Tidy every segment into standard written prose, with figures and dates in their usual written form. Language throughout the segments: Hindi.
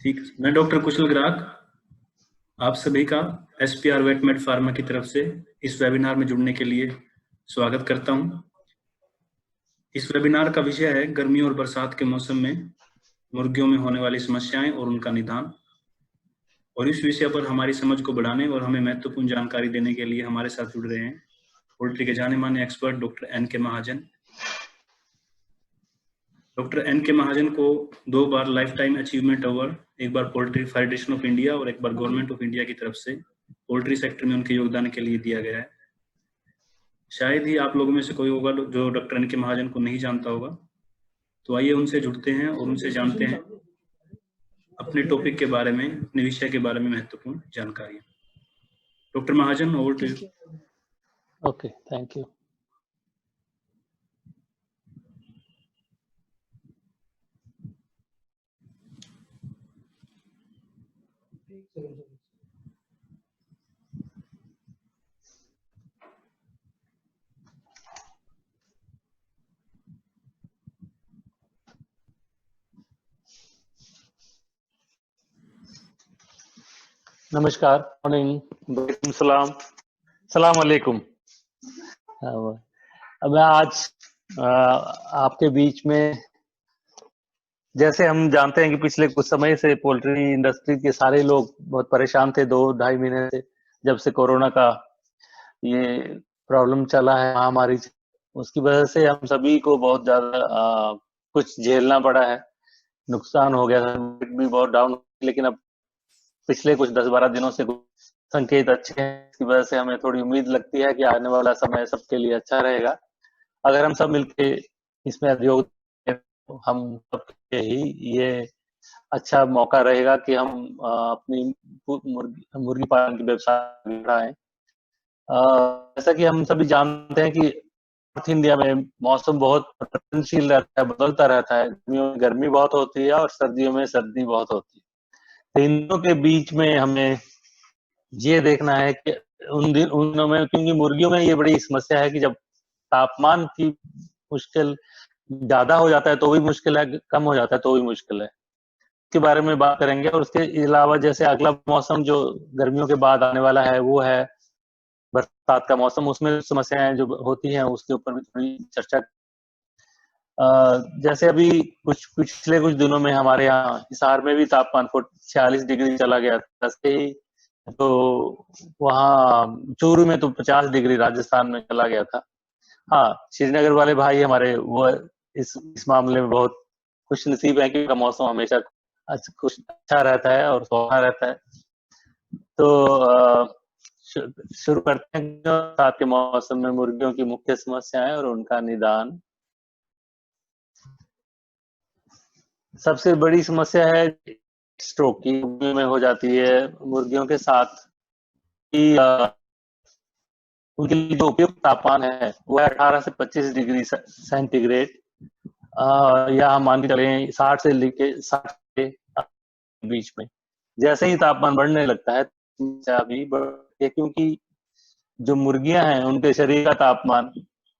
ठीक। मैं डॉक्टर कुशल ग्राहक आप सभी का एसपीआर वेटमेड फार्मा की तरफ से इस वेबिनार में जुड़ने के लिए स्वागत करता हूं। इस वेबिनार का विषय है गर्मियों और बरसात के मौसम में मुर्गियों में होने वाली समस्याएं और उनका निदान। और इस विषय पर हमारी समझ को बढ़ाने और हमें महत्वपूर्ण जानकारी देने के लिए हमारे साथ जुड़ रहे हैं पोल्ट्री के जाने माने expert doctor N K. Mahajan. Doctor N K. Mahajan को 2 बार लाइफ टाइम अचीवमेंट अवार्ड, एक बार पोल्ट्री फेडरेशन ऑफ इंडिया और एक बार गवर्नमेंट ऑफ इंडिया की तरफ से पोल्ट्री सेक्टर में उनके योगदान के लिए दिया गया है। शायद ही आप लोगों में से कोई होगा जो डॉक्टर एन.के. महाजन को नहीं जानता होगा। तो आइए उनसे जुड़ते हैं और उनसे जानते हैं अपने टॉपिक के बारे में, अपने विषय के बारे में महत्वपूर्ण जानकारी। Doctor Mahajan, over to you. Okay, thank you. नमस्कार, मॉर्निंग, सलाम अलैकुम। अब मैं आज आपके बीच में, जैसे हम जानते हैं कि पिछले कुछ समय से पोल्ट्री इंडस्ट्री के सारे लोग बहुत परेशान थे, 2-2.5 महीने से, जब से कोरोना का ये प्रॉब्लम चला है, महामारी, उसकी वजह से हम सभी को बहुत ज्यादा कुछ झेलना पड़ा है। नुकसान हो गया था, भी बहुत डाउन, लेकिन अब पिछले कुछ 10-12 दिनों से संकेत अच्छे हैं। इसकी वजह से हमें थोड़ी उम्मीद लगती है कि आने वाला समय सबके लिए अच्छा रहेगा। अगर हम सब मिलके इसमें योग दें तो हम सबके ही ये अच्छा मौका रहेगा कि हम अपनी मुर्गी पालन की व्यवसाय बढ़ाएं। जैसा कि हम सभी जानते हैं कि नॉर्थ इंडिया में मौसम बहुत परिवर्तनशील रहता है, बदलता रहता है। गर्मियों में गर्मी बहुत होती है और सर्दियों में सर्दी बहुत होती है। तो इन दोनों के बीच में हमें ये देखना है कि उन दिनों में, क्योंकि मुर्गियों में ये बड़ी समस्या है कि जब तापमान की मुश्किल ज्यादा हो जाता है तो भी मुश्किल है, कम हो जाता है तो भी मुश्किल है। इसके बारे में बात करेंगे। और उसके अलावा जैसे अगला मौसम जो गर्मियों के बाद आने वाला है वो है बरसात का मौसम। उसमें समस्याएं जो होती हैं उसके ऊपर भी थोड़ी चर्चा। जैसे अभी पिछले कुछ दिनों में हमारे यहाँ हिसार में भी तापमान 46 डिग्री चला गया था। तो वहाँ चूरू में तो 50 डिग्री राजस्थान में चला गया था। हाँ, श्रीनगर वाले भाई हमारे वो इस मामले में बहुत खुश नसीब है कि उनका मौसम हमेशा कुछ अच्छा रहता है और सुहाना रहता है। तो शुरू करते हैं बरसात के मौसम में मुर्गियों की मुख्य समस्याएं और उनका निदान। सबसे बड़ी समस्या है स्ट्रोक की, में हो जाती है मुर्गियों के साथ कि उनके लिए जो उपयुक्त तापमान है वो है 18 से 25 डिग्री सेंटीग्रेड, या हम मान के चलें 60 से लेके 60 के बीच में। जैसे ही तापमान बढ़ने लगता है भी बढ़ती है, क्योंकि जो मुर्गियां हैं उनके शरीर का तापमान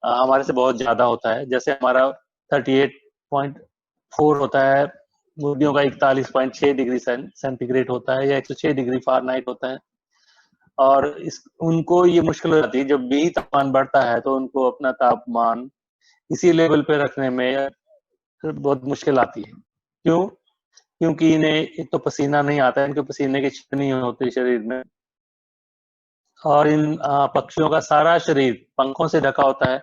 हमारे से बहुत ज्यादा होता है। जैसे हमारा 38.4 होता है, मुर्गियों का 41.6 डिग्री सेंटीग्रेड होता है, या 106 डिग्री फारेनहाइट होता है। और उनको ये मुश्किल हो जाती है, जब भी तापमान बढ़ता है तो उनको अपना तापमान इसी लेवल पे रखने में बहुत मुश्किल आती है। क्यों? क्योंकि इन्हें एक तो पसीना नहीं आता है, इनके पसीने की छिट नहीं होती शरीर में, और इन पक्षियों का सारा शरीर पंखों से ढका होता है,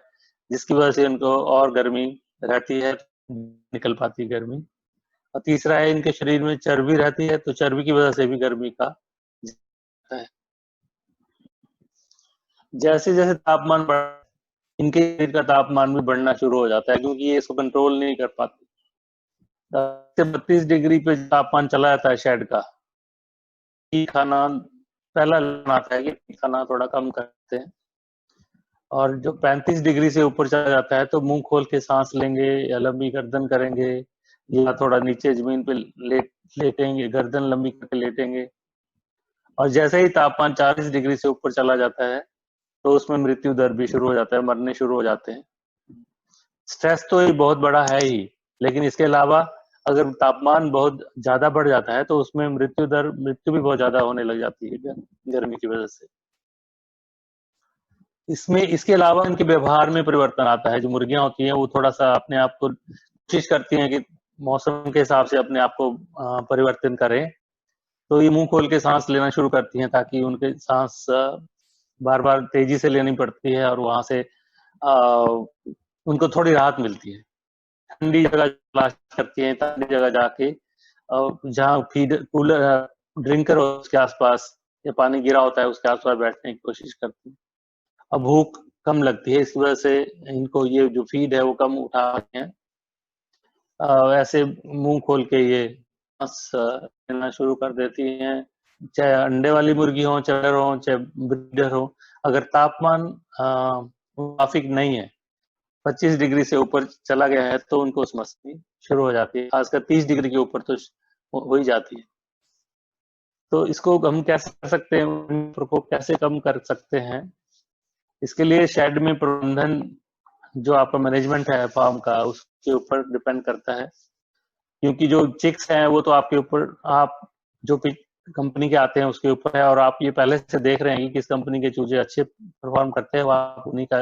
जिसकी वजह से उनको और गर्मी रहती है, निकल पाती गर्मी। और तीसरा है, इनके शरीर में चर्बी रहती है, तो चर्बी की वजह से भी गर्मी का है। जैसे जैसे तापमान बढ़, इनके शरीर का तापमान भी बढ़ना शुरू हो जाता है, क्योंकि ये इसको कंट्रोल नहीं कर पाते। 10 से 32 डिग्री पे तापमान चला जाता है शेड का, खाना पहला आता है कि खाना थोड़ा कम करते हैं। और जो 35 डिग्री से ऊपर चला जाता है तो मुंह खोल के सांस लेंगे, या लंबी गर्दन करेंगे, या थोड़ा नीचे जमीन पे लेटेंगे, गर्दन लंबी करके लेटेंगे। और जैसे ही तापमान 40 डिग्री से ऊपर चला जाता है तो उसमें मृत्यु दर भी शुरू हो जाता है, मरने शुरू हो जाते हैं। स्ट्रेस तो ये बहुत बड़ा है ही, लेकिन इसके अलावा अगर तापमान बहुत ज्यादा बढ़ जाता है तो उसमें मृत्यु भी बहुत ज्यादा होने लग जाती है गर्मी की वजह से। इसमें इसके अलावा इनके व्यवहार में परिवर्तन आता है। जो मुर्गियां होती हैं वो थोड़ा सा अपने आप को कोशिश करती हैं कि मौसम के हिसाब से अपने आप को परिवर्तन करें। तो ये मुंह खोल के सांस लेना शुरू करती हैं ताकि उनके सांस बार बार तेजी से लेनी पड़ती है और वहां से उनको थोड़ी राहत मिलती है। ठंडी जगह तलाश करती हैं, ठंडी जगह जाके जहाँ फीड कूलर ड्रिंकर हो उसके आसपास या पानी गिरा होता है उसके आसपास बैठने की कोशिश करती हैं। अब भूख कम लगती है, इस वजह से इनको ये जो फीड है वो कम उठाते हैं। ऐसे मुंह खोल के ये सांस लेना शुरू कर देती हैं। चाहे अंडे वाली मुर्गी हो, चाहे हो, चाहे ब्रीडर हो, अगर तापमान मुवाफिक नहीं है, 25 डिग्री से ऊपर चला गया है तो उनको समस्या शुरू हो जाती है। खासकर 30 डिग्री के ऊपर तो हो ही जाती है। तो इसको हम कैसे कर सकते हैं, प्रकोप कैसे कम कर सकते हैं? इसके लिए शेड में प्रबंधन, जो आपका मैनेजमेंट है फार्म का, उसके ऊपर डिपेंड करता है। क्योंकि जो चिक्स हैं वो तो आपके ऊपर, आप जो कंपनी के आते हैं उसके ऊपर है, और आप ये पहले से देख रहे हैं कि किस कंपनी के चूजे अच्छे परफॉर्म करते हैं, आप उन्हीं का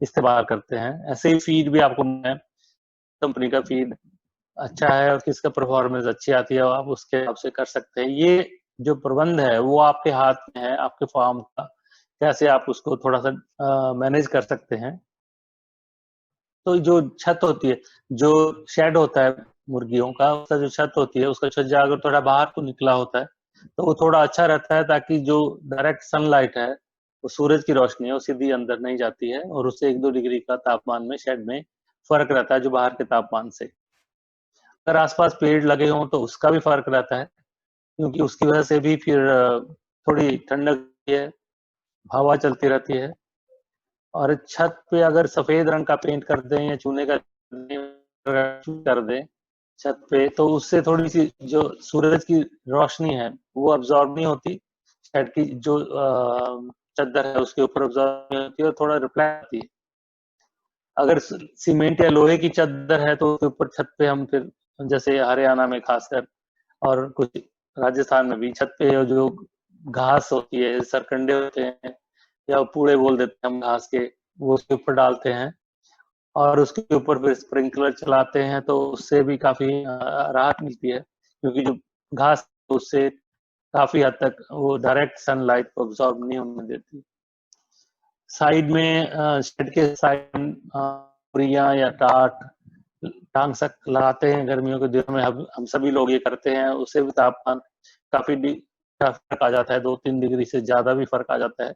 इस्तेमाल करते हैं। ऐसे ही फीड भी आपको कंपनी का फीड अच्छा है और किसका परफॉर्मेंस अच्छी आती है, आप उसके हिसाब से कर सकते हैं। ये जो प्रबंध है वो आपके हाथ में है, आपके फार्म का, कैसे आप उसको थोड़ा सा मैनेज कर सकते हैं। तो जो छत होती है, जो शेड होता है मुर्गियों का, उसका जो छत होती है उसका छज्जा अगर थोड़ा बाहर को निकला होता है तो वो थोड़ा अच्छा रहता है, ताकि जो डायरेक्ट सनलाइट है, वो सूरज की रोशनी है, वो सीधी अंदर नहीं जाती है और उससे 1-2 डिग्री का तापमान में शेड में फर्क रहता है जो बाहर के तापमान से। अगर आसपास पेड़ लगे हों तो उसका भी फर्क रहता है, क्योंकि उसकी वजह से भी फिर थोड़ी ठंडक है, हवा चलती रहती है। और छत पे अगर सफेद रंग का पेंट कर दें या चूने का कर दें छत पे, तो उससे थोड़ी सी जो सूरज की रोशनी है वो अब्जॉर्ब नहीं होती, शेड की जो चद्दर है उसके ऊपर अब्जॉर्ब नहीं होती और थोड़ा रिफ्लेक्ट आती है। अगर सीमेंट या लोहे की चद्दर है तो उसके ऊपर छत पे हम फिर, जैसे हरियाणा में खासकर और कुछ राजस्थान में भी, छत पे जो घास होती है, सरकंडे होते हैं या पूड़े बोल देते हैं हम घास के, वो उसके ऊपर डालते हैं और उसके ऊपर फिर स्प्रिंकलर चलाते हैं, तो उससे भी काफी राहत मिलती है, क्योंकि जो घास उससे काफी हद तक वो डायरेक्ट सनलाइट को अब्सॉर्ब नहीं होने देती। साइड में शेड के साइड पुरियां या टाट टांग सक लगाते हैं गर्मियों के दिनों में, हम सभी लोग ये करते हैं। उससे भी तापमान काफी फर्क आ जाता है, 2-3 डिग्री से ज्यादा भी फर्क आ जाता है।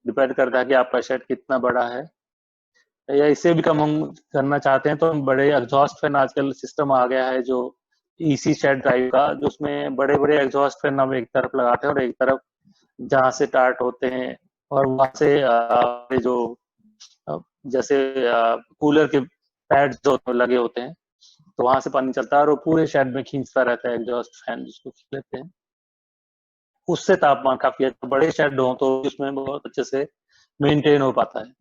डिपेंड करता है कि आपका शेड कितना बड़ा है, या इससे भी कम हम करना चाहते हैं तो हम बड़े एग्जॉस्ट फैन, आजकल सिस्टम आ गया है जो ईसी शेड टाइप का, जो उसमें बड़े बड़े एग्जॉस्ट फैन हम एक तरफ लगाते हैं और एक तरफ जहाँ से टार्ट होते हैं, और वहां से जो जैसे कूलर के पैड्स जो लगे होते हैं, तो वहां से पानी चलता है और वो पूरे शेड में खींचता रहता है एग्जॉस्ट फैन, जिसको खींच लेते हैं। उससे तापमान काफी अच्छा, बड़े शेड हो तो उसमें बहुत अच्छे से मेंटेन हो पाता है।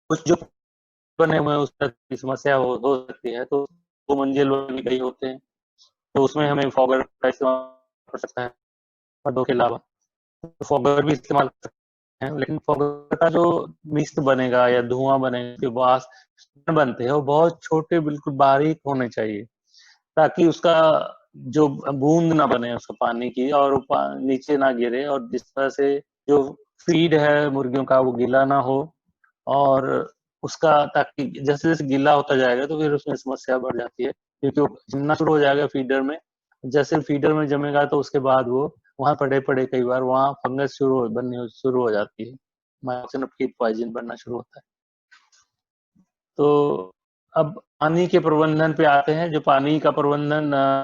कुछ जो बने हुए उस तरह की समस्या हो सकती है, तो 2 मंजिल वाले कई होते हैं, तो उसमें हमें फॉगर का इस्तेमाल कर सकता है पर्दों के अलावा। तो फॉगर भी इस्तेमाल कर सकते हैं, लेकिन फॉगर का जो मिस्ट बनेगा या धुआं बनेगा, जो बास बनते हैं वो बहुत छोटे, बिल्कुल बारीक होने चाहिए, ताकि उसका जो बूंद ना बने उसका पानी की और नीचे ना गिरे, और जिस तरह से जो फीड है मुर्गियों का वो गीला ना हो, और उसका, ताकि जैसे जैसे गीला होता जाएगा तो फिर उसमें समस्या बढ़ जाती है, क्योंकि वो जमना शुरू हो जाएगा फीडर में। जैसे फीडर में जमेगा तो उसके बाद वो वहां पड़े पड़े कई बार वहां फंगस बननी शुरू हो जाती है, माइकोसिस की पॉइजन बनना शुरू होता है। तो अब पानी के प्रबंधन पे आते हैं। जो पानी का प्रबंधन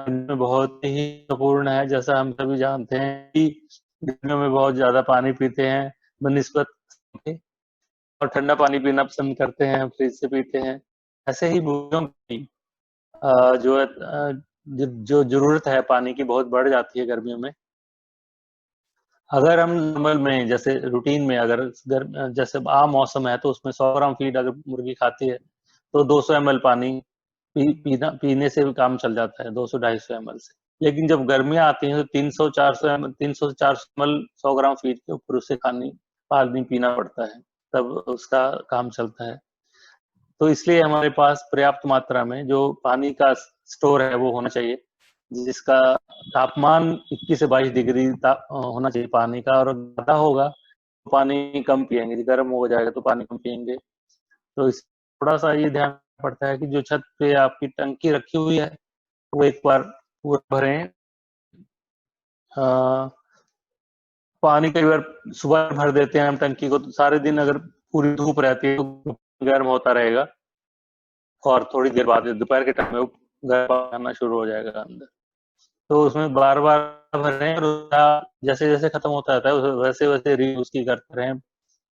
में बहुत ही महत्वपूर्ण है, जैसा हम सभी जानते हैं कि गर्मियों में बहुत ज्यादा पानी पीते हैं बनिस्बत, और ठंडा पानी पीना पसंद करते हैं, फ्रिज से पीते हैं। ऐसे ही मुर्गियों की जो जरूरत है पानी की बहुत बढ़ जाती है गर्मियों में। अगर हम नॉर्मल में जैसे रूटीन में, अगर जैसे आम मौसम है तो उसमें 100 ग्राम फीड अगर मुर्गी खाती है तो 200 ml पानी पीने से भी काम चल जाता है 200-250 ml से। लेकिन जब गर्मियां आती हैं तो 300 से 400 ml 100 ग्राम फीड के ऊपर उसे पानी पीना पड़ता है, तब उसका काम चलता है। तो इसलिए हमारे पास पर्याप्त मात्रा में जो पानी का स्टोर है वो होना चाहिए, जिसका तापमान 21 से 22 डिग्री होना चाहिए पानी का, और ज्यादा होगा तो पानी कम पिएंगे, गर्म हो जाएगा तो पानी कम पिएंगे। तो इस थोड़ा सा ये ध्यान पड़ता है कि जो छत पे आपकी टंकी रखी हुई है वो एक बार पूरा भरें। पानी कई बार सुबह भर देते हैं हम टंकी को, तो सारे दिन अगर पूरी धूप रहती है तो गर्म होता रहेगा, और थोड़ी देर बाद दोपहर के टाइम में गर्म आना शुरू हो जाएगा अंदर। तो उसमें बार बार भर रहे हैं, और जैसे जैसे खत्म होता रहता है वैसे वैसे रीयूज की करते रहें,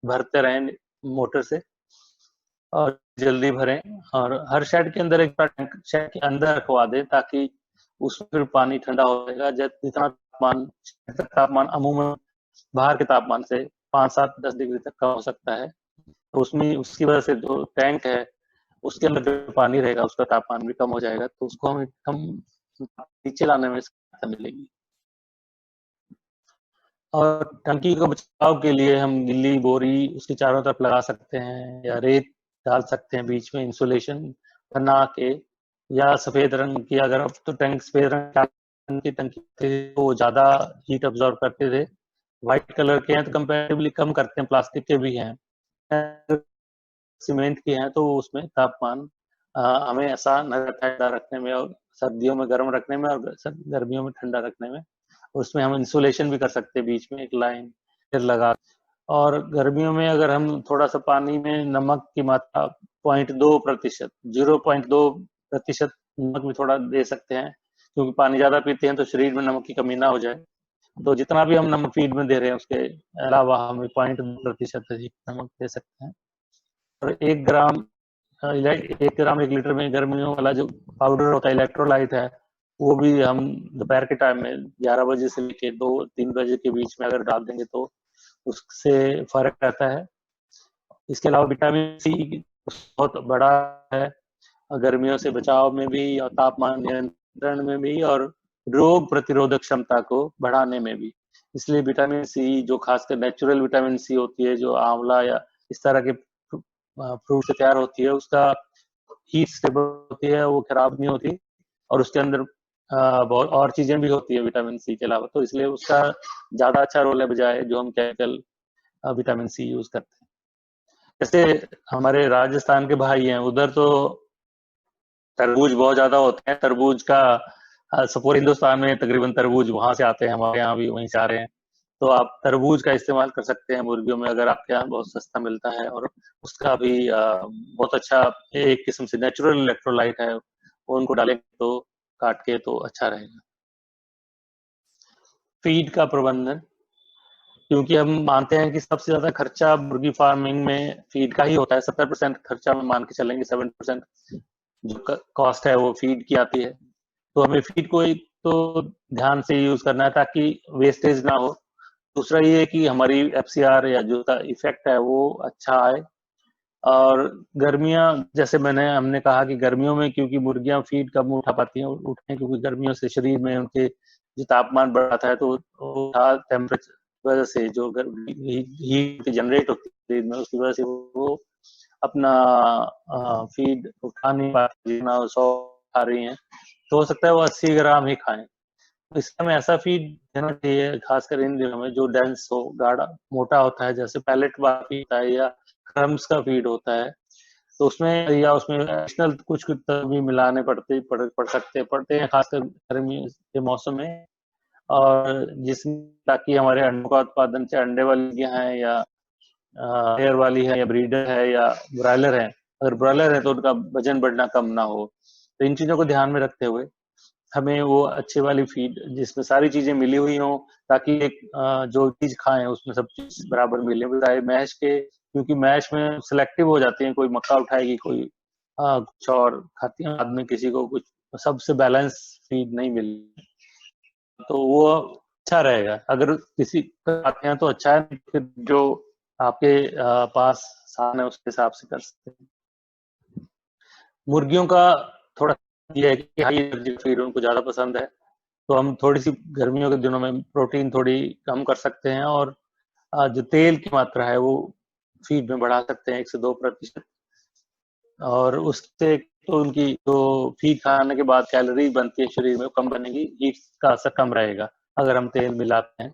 भरते रहें मोटर से, और जल्दी भरें। और हर शेड के अंदर एक टैंक शेड के अंदर रखवा दें, ताकि उसमें फिर पानी ठंडा हो जाएगा। जितना तापमान अमूमन बाहर के तापमान से 5-7-10 डिग्री तक का हो सकता है, तो उसमें उसकी वजह से जो टैंक है उसके अंदर जो पानी रहेगा उसका तापमान भी कम हो जाएगा, तो उसको हमें कम नीचे लाने में सहायता मिलेगी। और टंकी को बचाव के लिए हम गिल्ली बोरी उसके चारों तरफ लगा सकते हैं, या रेत डाल सकते हैं बीच में इंसुलेशन बना के, या सफेद रंग की, अगर अब तो टैंक सफेद रंग की टंकी थे तो ज्यादा हीट अब्जॉर्ब करते थे, व्हाइट कलर के हैं तो कंपैरेटिवली कम करते हैं, प्लास्टिक के भी हैं, सीमेंट की हैं तो उसमें तापमान हमें ऐसा न ठंडा रखने में, और सर्दियों में गर्म रखने में, और गर्मियों में ठंडा रखने में। उसमें हम इंसुलेशन भी कर सकते हैं बीच में एक लाइन फिर लगा। और गर्मियों में अगर हम थोड़ा सा पानी में नमक की मात्रा 0.2%, 0.2% नमक भी थोड़ा दे सकते हैं, क्योंकि पानी ज्यादा पीते हैं तो शरीर में नमक की कमी ना हो जाए। तो जितना भी हम नमक फीड में दे रहे हैं उसके अलावा हम 0.2% नमक दे सकते हैं। और 1 ग्राम 1 लीटर में गर्मियों वाला जो पाउडर होता है इलेक्ट्रोलाइट है, वो भी हम दोपहर के टाइम में 11 बजे से लेके 2-3 बजे के बीच में अगर डाल देंगे तो उससे फर्क रहता है। इसके अलावा विटामिन सी बहुत बड़ा है गर्मियों से बचाव में भी, और तापमान नियंत्रण में भी, और रोग प्रतिरोधक क्षमता को बढ़ाने में भी। इसलिए विटामिन सी जो खासकर नेचुरल विटामिन सी होती है, जो आंवला या इस तरह के फ्रूट से तैयार होती है, उसका हीट स्टेबल होती है, वो खराब नहीं होती, और उसके अंदर बहुत और चीजें भी होती है विटामिन सी के अलावा, तो इसलिए उसका ज्यादा अच्छा रोल है बजाय जो हम केमिकल विटामिन सी यूज करते हैं। जैसे हमारे राजस्थान के भाई हैं, उधर तो तरबूज बहुत ज्यादा होते हैं। तरबूज का पूरे हिंदुस्तान में तकरीबन तरबूज वहां से आते हैं, हमारे यहाँ भी वहीं से आ रहे हैं। तो आप तरबूज का इस्तेमाल कर सकते हैं मुर्गियों में, अगर आपके यहाँ बहुत सस्ता मिलता है, और उसका भी बहुत अच्छा एक किस्म से नेचुरल इलेक्ट्रोलाइट है, उनको डालें तो काट के तो अच्छा रहेगा। फीड का प्रबंधन, क्योंकि हम मानते हैं कि सबसे ज्यादा खर्चा मुर्गी फार्मिंग में फीड का ही होता है। 70% खर्चा में मान के चलेंगे, 70% जो कॉस्ट है वो फीड की आती है। तो हमें फीड को एक तो ध्यान से यूज करना है ताकि वेस्टेज ना हो। दूसरा ये है कि हमारी एफसीआर या जो का इफेक्ट है वो अच्छा आए। और गर्मियां, जैसे हमने कहा कि गर्मियों में क्योंकि मुर्गियां फीड कम उठा पाती हैं, उठने क्योंकि गर्मियों से शरीर में उनके जो तापमान बढ़ाता है, तो टेम्परेचर वजह से जो हीट जनरेट होती है शरीर में, उसकी वजह से वो अपना फीड उठा नहीं पाती, जितना 100 खा रही हैं, तो हो सकता है वो 80 ग्राम ही खाएं। तो इसमें हमें ऐसा फीड देना चाहिए, खासकर इन दिनों में, जो डेंस हो, गाढ़ा मोटा होता है, जैसे पैलेट वाला फीड होता है या क्रम्स का फीड होता है। तो उसमें या उसमें एडिशनल कुछ कुछ भी मिलाने पड़ते हैं, खासकर गर्मी के मौसम में। और जिसमें ताकि हमारे अंडों का उत्पादन, चाहे अंडे वाली हैं या लेयर वाली है या ब्रीडर है या ब्रॉयलर है, अगर ब्रॉयलर है तो उनका वजन बढ़ना कम ना हो। तो इन चीजों को ध्यान में रखते हुए हमें वो अच्छी वाली फीड जिसमें सारी चीजें मिली हुई हों, ताकि एक जो चीज खाएं उसमें सब चीज बराबर मिले, बजाय मैश के, क्योंकि मैश में सिलेक्टिव हो जाती है, कोई मक्का उठाएगी, कोई कुछ और खाती है, आदमी किसी को कुछ, सबसे बैलेंस फीड नहीं मिली, तो वो अच्छा रहेगा। अगर किसी आते हैं तो अच्छा है, फिर जो आपके पास साधन है उसके हिसाब से कर सकते हैं। मुर्गियों का थोड़ा ये है कि हाई एनर्जी फीड उनको ज़्यादा पसंद है, तो हम थोड़ी सी गर्मियों के दिनों में प्रोटीन थोड़ी कम कर सकते हैं, और जो तेल की मात्रा है वो फीड में बढ़ा सकते हैं 1 से 2%। और उससे तो उनकी जो फीड खाने के बाद कैलोरी बनती है शरीर में वो कम बनेगी, हीट का असर कम रहेगा अगर हम तेल मिलाते हैं।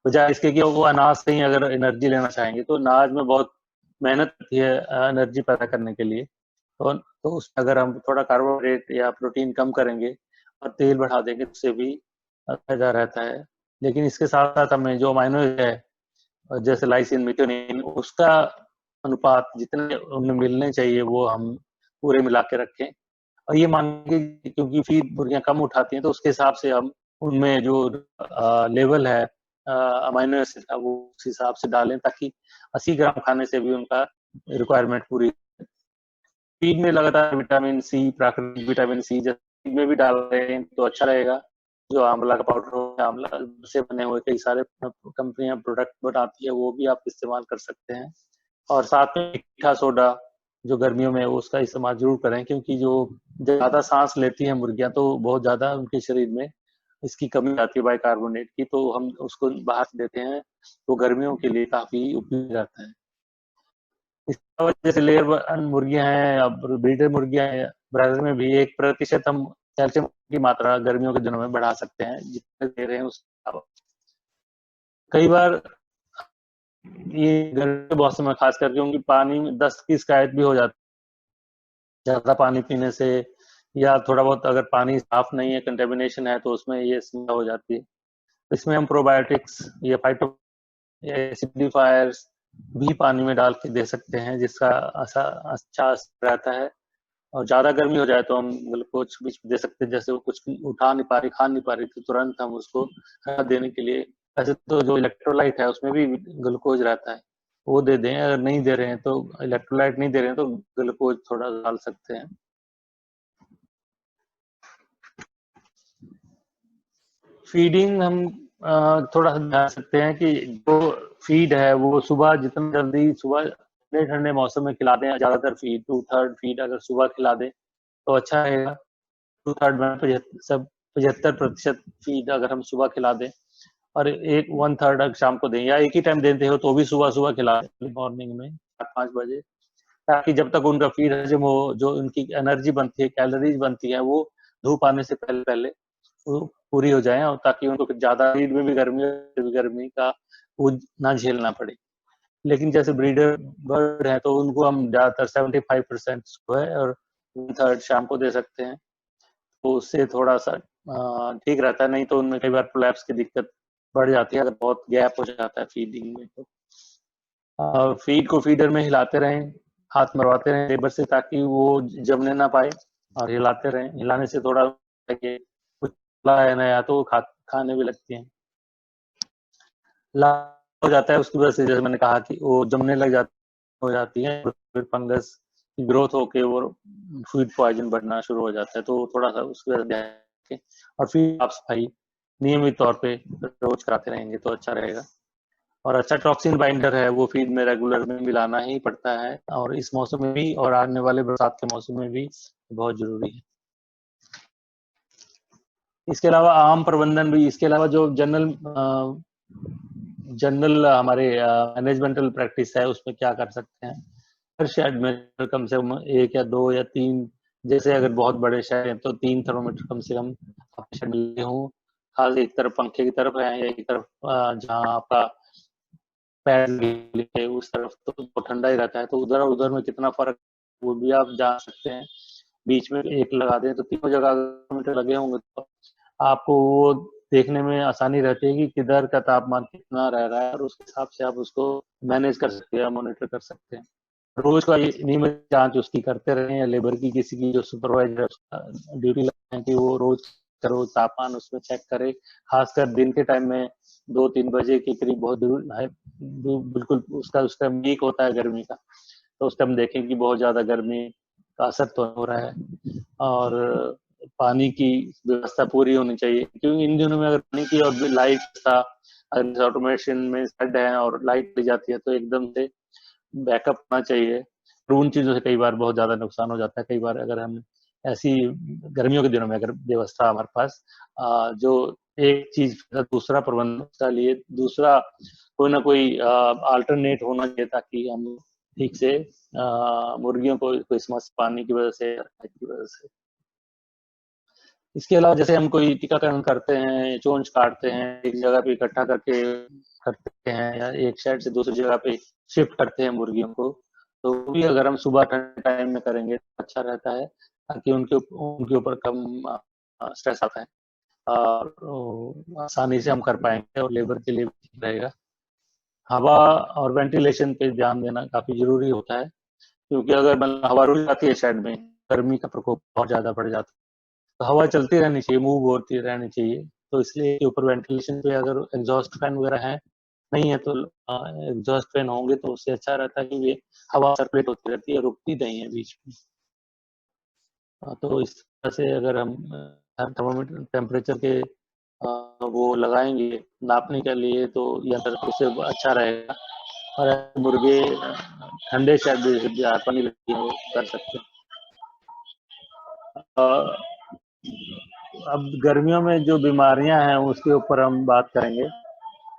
बजाय इसके कि वो अनाज से ही अगर एनर्जी लेना चाहेंगे, तो अनाज में बहुत मेहनत होती है एनर्जी पैदा करने के लिए। तो उसमें अगर हम थोड़ा कार्बोहाइड्रेट या प्रोटीन कम करेंगे और तेल बढ़ा देंगे, तो उससे भी फायदा रहता है। लेकिन इसके साथ साथ हमें जो अमाइनो एसिड है, जैसे लाइसिन, मेथियोनिन, उसका अनुपात जितने उनमें मिलने चाहिए वो हम पूरे मिला के रखें। और ये मान के, क्योंकि फीड मुर्गियां कम उठाती हैं, तो उसके हिसाब से हम उनमें जो लेवल है अमाइनो एसिड का वो उस हिसाब से डालें, ताकि 80 ग्राम खाने से भी उनका रिक्वायरमेंट पूरी। फीड में लगातार विटामिन सी, प्राकृतिक विटामिन सी जैसे फीड में भी डाल रहे हैं तो अच्छा रहेगा। जो आंवला का पाउडर हो, आंवला से बने हुए कई सारे कंपनियां प्रोडक्ट बनाती है, वो भी आप इस्तेमाल कर सकते हैं। और साथ में मीठा सोडा जो गर्मियों में उसका इस्तेमाल जरूर करें, क्योंकि जो ज्यादा सांस लेती हैं मुर्गियां, तो बहुत ज्यादा उनके शरीर में इसकी कमी आती है बाइकार्बोनेट की, तो हम उसको बाहर देते हैं, तो गर्मियों के लिए काफी उपयोगी रहता है। इसके अलावा जैसे लेयर मुर्गियां हैं, अब ब्रीडर मुर्गियां हैं, ब्राज़ील में भी 1% हम कैल्शियम की मात्रा गर्मियों के दिनों में बढ़ा सकते हैं, जितने दे रहे हैं उसके अलावा। कई बार ये गर्मी के मौसम में खास करके उनकी पानी में दस्त की शिकायत भी हो जाती है, ज्यादा पानी पीने से, या थोड़ा बहुत अगर पानी साफ नहीं है, कंटेमिनेशन है, तो उसमें ये समस्या हो जाती है। इसमें हम प्रोबायोटिक्स या फाइटो एसिडिफायर्स भी पानी में डाल के दे सकते हैं, जिसका अच्छा असर रहता है। और ज्यादा गर्मी हो जाए तो हम ग्लूकोज बीच में दे सकते हैं, जैसे वो कुछ उठा नहीं पा रही, खा नहीं पा रही, तो तुरंत हम उसको राहत देने के लिए, वैसे तो जो इलेक्ट्रोलाइट है उसमें भी ग्लूकोज रहता है, वो दे दें। अगर नहीं दे रहे हैं तो, इलेक्ट्रोलाइट नहीं दे रहे हैं तो ग्लूकोज थोड़ा डाल सकते हैं। फीडिंग हम थोड़ा सा ध्यान सकते हैं कि जो फीड है वो सुबह जितना जल्दी, सुबह ठंडे ठंडे मौसम में खिला दें। ज्यादातर फीड 2/3 फीड अगर सुबह खिला दें तो अच्छा रहेगा। 2/3 में सब 75% फीड अगर हम सुबह खिला दें, और 1/3 अगर शाम को दें, या एक ही टाइम देते हो तो भी सुबह सुबह खिला दें, मॉर्निंग में 4-5 बजे, ताकि जब तक उनका फीड हजम हो, जो उनकी एनर्जी बनती है, कैलोरीज बनती है, वो धूप आने से पहले पहले वो पूरी हो जाए, और ताकि उनको फिर ज्यादा फीड में भी गर्मी का वो ना झेलना पड़े। लेकिन जैसे ब्रीडर बर्ड है तो उनको हम ज्यादातर 75% सुबह है और 1/3 शाम को दे सकते हैं, तो उससे थोड़ा सा ठीक रहता है। नहीं तो उनमें कई बार प्रोलैप्स की दिक्कत बढ़ जाती है अगर बहुत गैप हो जाता है फीडिंग में। तो फीड को फीडर में हिलाते रहें, हाथ मरवाते रहें लेबर से, ताकि वो जमने ना पाए, और हिलाते रहें। हिलाने से थोड़ा कुछ है नया तो खाने भी लगती हैं। लाल हो जाता है उसकी वजह से, जैसे मैंने कहा कि वो जमने लग जाती हो जाती है, फिर फंगस की ग्रोथ होके वो फूड पॉइजन बढ़ना शुरू हो जाता है, तो थोड़ा सा उसकी वजह से ध्यान रखें। और फिर साफ सफाई नियमित तौर पे रोज कराते रहेंगे तो अच्छा रहेगा। और अच्छा टॉक्सिन बाइंडर है वो फीड में रेगुलर में मिलाना ही पड़ता है, और इस मौसम में भी और आने वाले बरसात के मौसम में भी बहुत जरूरी है। इसके अलावा आम प्रबंधन भी, इसके अलावा जो जनरल हमारे मैनेजमेंटल प्रैक्टिस है, उसमें क्या कर सकते हैं। हर शेड में कम से कम 1 या 2 या 3, जैसे अगर बहुत बड़े शेड हैं तो 3 थर्मोमीटर कम से कम आपके शेड में लगे हों। खास एक तरफ पंखे की तरफ है, या एक तरफ जहाँ आपका पैर उस तरफ तो ठंडा ही रहता है, तो उधर और उधर में कितना फर्क वो भी आप जान सकते हैं। बीच में एक लगा दें तो तीनों जगह थर्मोमीटर लगे होंगे, तो आपको वो देखने में आसानी रहती है कि किधर का तापमान कितना रह रहा है, और उस हिसाब से आप उसको मैनेज कर सकते हैं, मॉनिटर कर सकते हैं। रोज का नियमित जांच उसकी करते रहे, या लेबर की किसी की जो सुपरवाइजर है उसका ड्यूटी लगाए कि वो रोज का रोज तापमान उसमें चेक करे। खासकर दिन के टाइम में 2-3 बजे के करीब बहुत दूर है, बिल्कुल उसका उसका वीक होता है गर्मी का, तो उस टाइम देखें कि बहुत ज्यादा गर्मी का असर तो हो रहा है। और पानी की व्यवस्था पूरी होनी चाहिए, क्योंकि इन दिनों में अगर पानी की और लाइट का, अगर ऑटोमेशन में सेट है और लाइट चली जाती है तो एकदम से बैकअप होना चाहिए। और उन चीजों से कई बार बहुत ज्यादा नुकसान हो जाता है। कई बार अगर हम ऐसी गर्मियों के दिनों में अगर व्यवस्था हमारे पास जो एक चीज दूसरा प्रबंध का लिए दूसरा कोई ना कोई अल्टरनेट होना चाहिए, ताकि हम ठीक से मुर्गियों को कोई समस्या पानी की वजह से की वजह से। इसके अलावा जैसे हम कोई टीकाकरण करते हैं, चोंच काटते हैं, एक जगह पे इकट्ठा करके करते हैं या एक साइड से दूसरी जगह पे शिफ्ट करते हैं मुर्गियों को, तो भी अगर हम सुबह ठंडे टाइम में करेंगे तो अच्छा रहता है, ताकि उनके ऊपर कम स्ट्रेस आता है और आसानी से हम कर पाएंगे और लेबर के लिए भी ठीक रहेगा। हवा और वेंटिलेशन पे ध्यान देना काफी जरूरी होता है, क्योंकि अगर हवा रुक जाती है शेड में, गर्मी का प्रकोप बहुत ज्यादा बढ़ जाता है। तो हवा चलती रहनी चाहिए, मूव होती रहनी चाहिए, तो इसलिए ऊपर वेंटिलेशन पे अगर एग्जॉस्ट फैन वगैरह है नहीं है तो एग्जॉस्ट फैन होंगे तो उससे अच्छा रहता है कि ये हवा सर्कुलेट होती रहती है, रुकती नहीं है बीच में। तो इस तरह से अगर हम थर्मोमीटर टेम्परेचर के वो लगाएंगे नापने के लिए तो यंत्र, उससे अच्छा रहेगा। और मुर्गे ठंडे शेड में पानी लगी वो कर सकते हैं। अब गर्मियों में जो बीमारियां हैं उसके ऊपर हम बात करेंगे,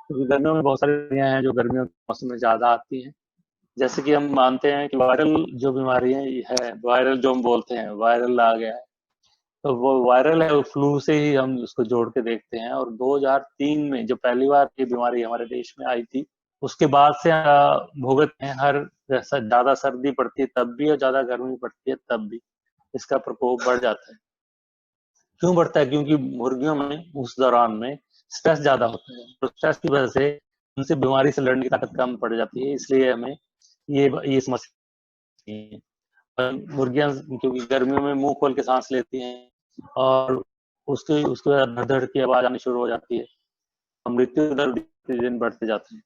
क्योंकि गर्मियों में बहुत सारी बीमारियां हैं जो गर्मियों के मौसम में ज्यादा आती हैं। जैसे कि हम मानते हैं कि वायरल जो बीमारियां है, वायरल जो हम बोलते हैं वायरल आ गया है, तो वो वायरल है, फ्लू से ही हम उसको जोड़ के देखते हैं। और 2003 में जो पहली बार ये बीमारी हमारे देश में आई थी, उसके बाद से भुगत हैं हर, जैसा ज्यादा सर्दी पड़ती है तब भी और ज्यादा गर्मी पड़ती है तब भी इसका प्रकोप बढ़ जाता है। क्यों बढ़ता है? क्योंकि मुर्गियों में उस दौरान में स्ट्रेस ज्यादा होता है, तो स्ट्रेस की वजह से उनसे बीमारी से लड़ने की ताकत कम पड़ जाती है, इसलिए हमें ये समस्या है। मुर्गियां क्योंकि गर्मियों में मुंह खोल के सांस लेती हैं और उसके बाद धड़-धड़ की आवाज आनी शुरू हो जाती है, मृत्यु दर दिन बढ़ते जाते हैं।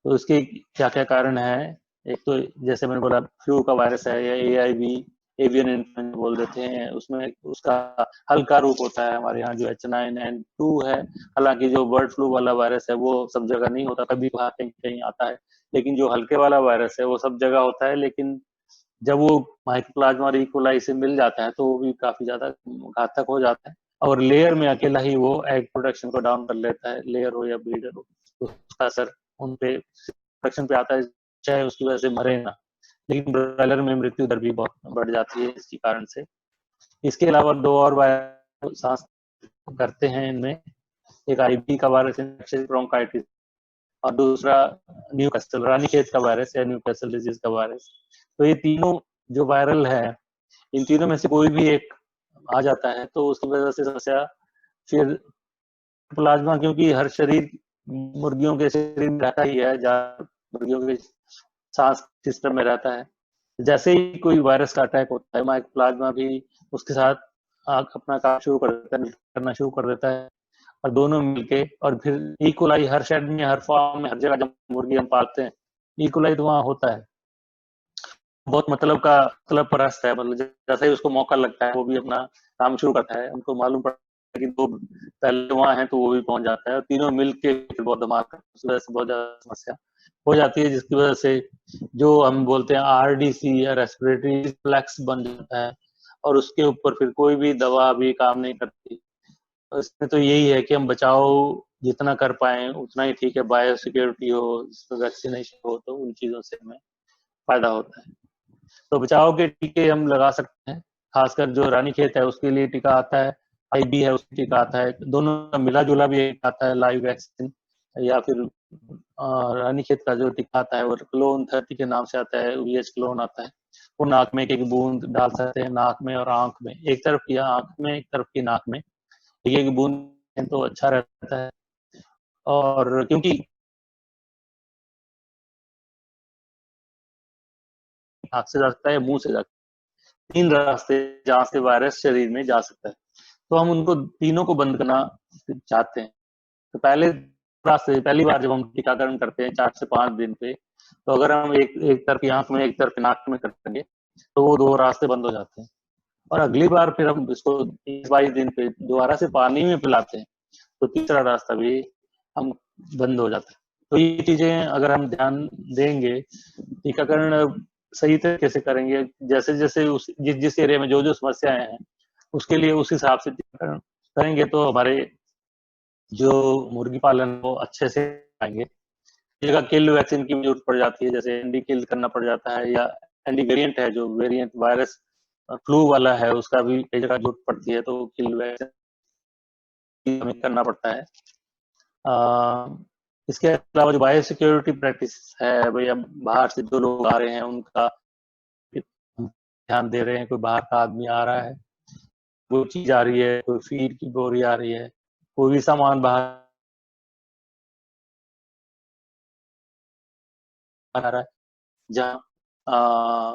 तो इसके क्या क्या कारण है? एक तो जैसे मैंने बोला फ्लू का वायरस है या एआईवी, एवियन इन्फ्लुएंजा बोल देते हैं, उसमें उसका हल्का रूप होता है हमारे यहाँ जो H9N2 है। हालांकि जो बर्ड फ्लू वाला वायरस है वो सब जगह नहीं होता, कभी कहीं कहीं आता है, लेकिन जो हल्के वाला वायरस है वो सब जगह होता है। लेकिन जब वो माइकोप्लाज्मा और इकोलाई से मिल जाता है तो वो भी काफी ज्यादा घातक हो जाता है, और लेयर में अकेला ही वो एग प्रोडक्शन को डाउन कर लेता है, लेयर हो या ब्रीडर हो, तो उसका असर उन पे प्रोडक्शन पे आता है, चाहे उसकी वजह से मरे ना। लेकिन ब्रॉयलर में मृत्यु दर भी बहुत बढ़ जाती है इसके कारण से। इसके अलावा दो और वायरस सांस करते हैं इनमें, एक आईबी का वायरस इन्फेक्शियस ब्रोंकाइटिस और दूसरा न्यूकास्टल रानीखेत का वायरस या न्यूकास्टल डिजीज का वायरस। तो ये तीनों जो वायरल है, इन तीनों में से कोई भी एक आ जाता है तो उसकी वजह से समस्या फिर प्लाज्मा, क्योंकि हर शरीर मुर्गियों के शरीर में रहता ही है, मुर्गियों के सांस सिस्टम में रहता है, जैसे ही कोई वायरस का अटैक होता है माइकोप्लाज्मा भी उसके साथ अपना काम शुरू कर देता है, करना शुरू कर देता है, और दोनों मिलके और फिर इकोलाई हर शेड में, हर फार्म में, हर जगह जब मुर्गी हम पालते हैं इकोलाई तो वहाँ होता है। बहुत मतलब परस्त है, मतलब जैसे ही उसको मौका लगता है वो भी अपना काम शुरू करता है। उनको मालूम पड़ता है कि दो पहले वहां है तो वो भी पहुंच जाता है, और तीनों मिलके फिर बहुत धमाका, उस वजह से बहुत ज्यादा समस्या हो जाती है, जिसकी वजह से जो हम बोलते हैं आरडीसी या रेस्पिरेटरी रिफ्लेक्स बन जाता है, और उसके ऊपर फिर कोई भी दवा भी काम नहीं करती। तो इसमें तो यही है कि हम बचाव जितना कर पाए उतना ही ठीक है, बायो सिक्योरिटी हो, वैक्सीनेशन हो, तो उन चीजों से हमें फायदा होता है। तो बचाव के टीके हम लगा सकते हैं, खासकर जो रानीखेत है उसके लिए टीका आता है, आईबी है उसके टीका आता है, दोनों का मिला जुला भी आता है लाइव वैक्सीन, या फिर रानीखेत का जो टीका आता है वो क्लोन 30 के नाम से आता है, वीएच क्लोन आता है। वो नाक में एक एक बूंद डाल सकते हैं, नाक में और आंख में, एक तरफ की आंख में एक तरफ की नाक में एक एक बूंद, तो अच्छा रहता है। और क्योंकि नाक से जा सकता है, मुंह से जा सकता है, 3 रास्ते जहां से वायरस शरीर में जा सकता है, तो हम उनको तीनों को बंद करना चाहते हैं। तो पहली बार जब हम टीकाकरण करते हैं 4 से 5 दिन पे, तो अगर हम एक तरफ की आंख में एक तरफ की नाक में करेंगे तो वो 2 रास्ते बंद हो जाते हैं, और अगली बार फिर हम इसको 20-22 दिन पे दोबारा से पानी में पिलाते हैं तो तीसरा रास्ता भी हम बंद हो जाता है। तो ये चीजें अगर हम ध्यान देंगे, टीकाकरण सही तरीके से करेंगे, जैसे जैसे उस जिस जिस एरिया में जो जो समस्याएं हैं उसके लिए उस हिसाब से करेंगे तो हमारे जो मुर्गी पालन वो अच्छे से आएंगे। जगह किल वैक्सीन की जरूरत पड़ जाती है, जैसे एंडी किल करना पड़ जाता है, या एंडी वेरिएंट है जो वेरिएंट वायरस फ्लू वाला है उसका भी कई जगह जरूरत पड़ती है, तो किल वैक्सीन हमें करना पड़ता है। इसके अलावा जो बायो सिक्योरिटी प्रैक्टिस है, भैया बाहर से जो लोग आ रहे हैं उनका ध्यान दे रहे हैं, कोई बाहर का आदमी आ रहा है, कोई चीज आ रही है, कोई फीड की बोरी आ रही है, कोई भी सामान बाहर आ रहा है जहाँ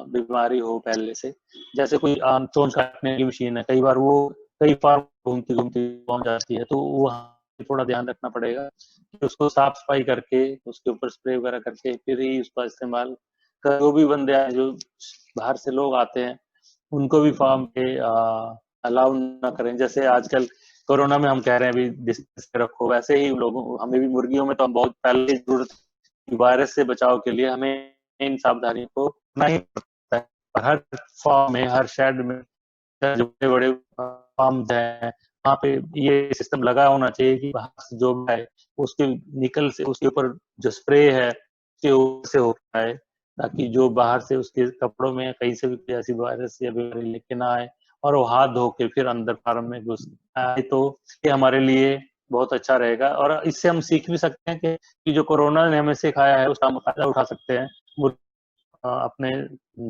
बीमारी हो पहले से, जैसे कोई चोन काटने की मशीन है, कई बार वो कई फार्म घूमती घूमती पहुंच जाती है, तो वहाँ थोड़ा ध्यान रखना पड़ेगा कि उसको साफ सफाई करके उसके ऊपर स्प्रे वगैरह करके फिर ही उसका इस्तेमाल कर। जो भी बंदे आए, जो बाहर से लोग आते हैं, उनको भी फार्म पे अलाउ ना करें। जैसे आजकल कोरोना में हम कह रहे हैं अभी डिस्टेंस रखो, वैसे ही लोगों हमें भी मुर्गियों में तो हम बहुत पहले जरूरत वायरस से बचाव के लिए हमें इन सावधानियों को अपनाना ही पड़ता है। हर फार्म में, हर शेड में, जो बड़े बड़े फार्म हैं वहाँ पे ये सिस्टम लगा होना चाहिए कि बाहर से जो है उसके निकल से उसके ऊपर जो स्प्रे है उसके ऊपर से होता है, ताकि जो बाहर से उसके कपड़ों में कहीं से भी कोई ऐसी वायरस या बीमारी लेके ना आए और वो हाथ धो के फिर अंदर फार्म में घुस आए, तो ये हमारे लिए बहुत अच्छा रहेगा। और इससे हम सीख भी सकते हैं कि जो कोरोना ने हमें सिखाया है उसका हम फायदा उठा सकते हैं अपने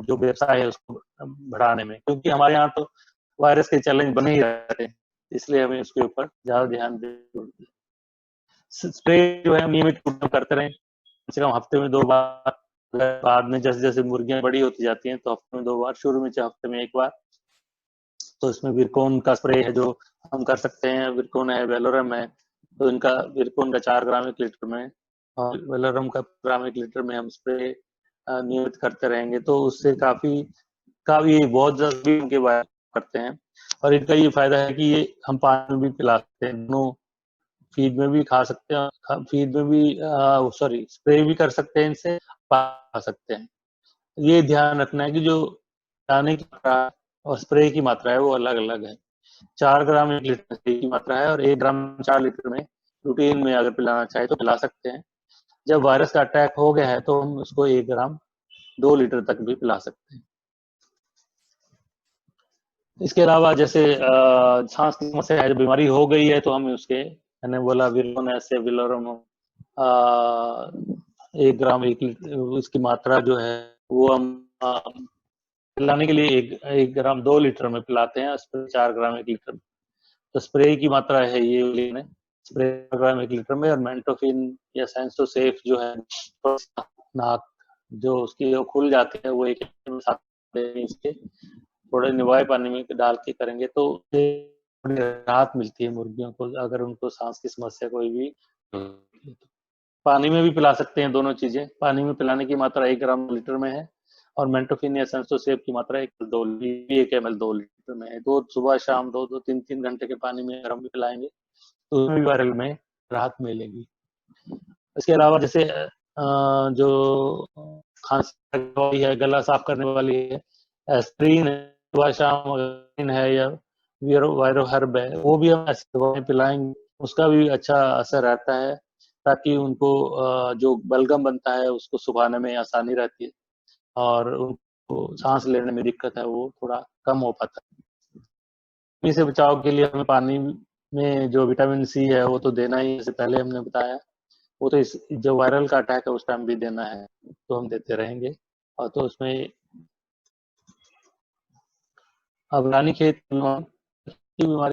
जो व्यवसाय है उसको बढ़ाने में, क्योंकि हमारे यहाँ तो वायरस के चैलेंज बने ही रहते हैं, इसलिए हमें उसके ऊपर ज्यादा ध्यान देना। स्प्रे जो है नियमित रूप से करते रहें, कम से कम हफ्ते में 2 बार। बाद में जैसे जैसे मुर्गियां बड़ी होती जाती हैं तो हफ्ते में 2 बार, शुरू में चाहे हफ्ते में 1 बार। तो इसमें विरकोन का स्प्रे है जो हम कर सकते हैं, विरकोन है, वेलोरम है, तो इनका विरकोन का 4 ग्राम 1 लीटर में और वेलोरम का ग्राम 1 लीटर में हम स्प्रे नियमित करते रहेंगे, तो उससे काफी काफी बहुत जल्दी उनके बारे करते हैं। और इनका ये फायदा है कि ये हम पानी में भी पिला सकते हैं, दोनों फीड में भी खा सकते हैं, फीड में भी सॉरी स्प्रे भी कर सकते हैं, इनसे पा सकते हैं। ये ध्यान रखना है कि जो दाने की मात्रा और स्प्रे की मात्रा है वो अलग अलग है। 4 ग्राम 1 लीटर की मात्रा है और 1 ग्राम 4 लीटर में रूटीन में अगर पिलाना चाहे तो पिला सकते हैं। जब वायरस का अटैक हो गया है तो हम उसको 1 ग्राम 2 लीटर तक भी पिला सकते हैं। इसके अलावा जैसे सांस की समस्या है, जो बीमारी हो गई है, तो हम उसके मैंने बोला विलोनस या विलोरम 1 ग्राम 1 लीटर उसकी मात्रा जो है वो हम पिलाने के लिए 1 ग्राम 2 लीटर में पिलाते हैं, स्प्रे 4 ग्राम 1 लीटर में। तो स्प्रे की मात्रा है ये लेने, स्प्रे 4 ग्राम 1 लीटर में। और मेंटोफिन या सेंसो सेफ जो है नाक जो उसकी खुल जाते हैं वो 1 इसके थोड़े निवाए पानी में डाल के करेंगे तो थोड़ी राहत मिलती है मुर्गियों को, अगर उनको सांस की समस्या कोई भी। पानी में भी पिला सकते हैं दोनों चीजें। पानी में पिलाने की मात्रा 1 ग्राम 1 लीटर में है और मेंटोफिन या सेंसोसेफ की मात्रा 1 ml 2 लीटर में है। दो सुबह शाम 2-3 घंटे के पानी में अगर हम भी पिलाएंगे तो उसमें भी वायरल में राहत मिलेगी। इसके अलावा जैसे जो खांसी वाली है, गला साफ करने वाली है, एस्प्रिन सुबह शाम है या वायरो हर्ब है, वो भी हम ऐसी दवाएं पिलाएंगे, उसका भी अच्छा असर रहता है, ताकि उनको जो बलगम बनता है उसको सुखाने में आसानी रहती है और उनको सांस लेने में दिक्कत है वो थोड़ा कम हो पाता है। से बचाव के लिए हमें पानी में जो विटामिन सी है वो तो देना ही, जैसे पहले हमने बताया, वो तो इस जो वायरल का अटैक है उस टाइम भी देना है, तो हम देते रहेंगे। और तो उसमें अब रानीखेत की बीमारी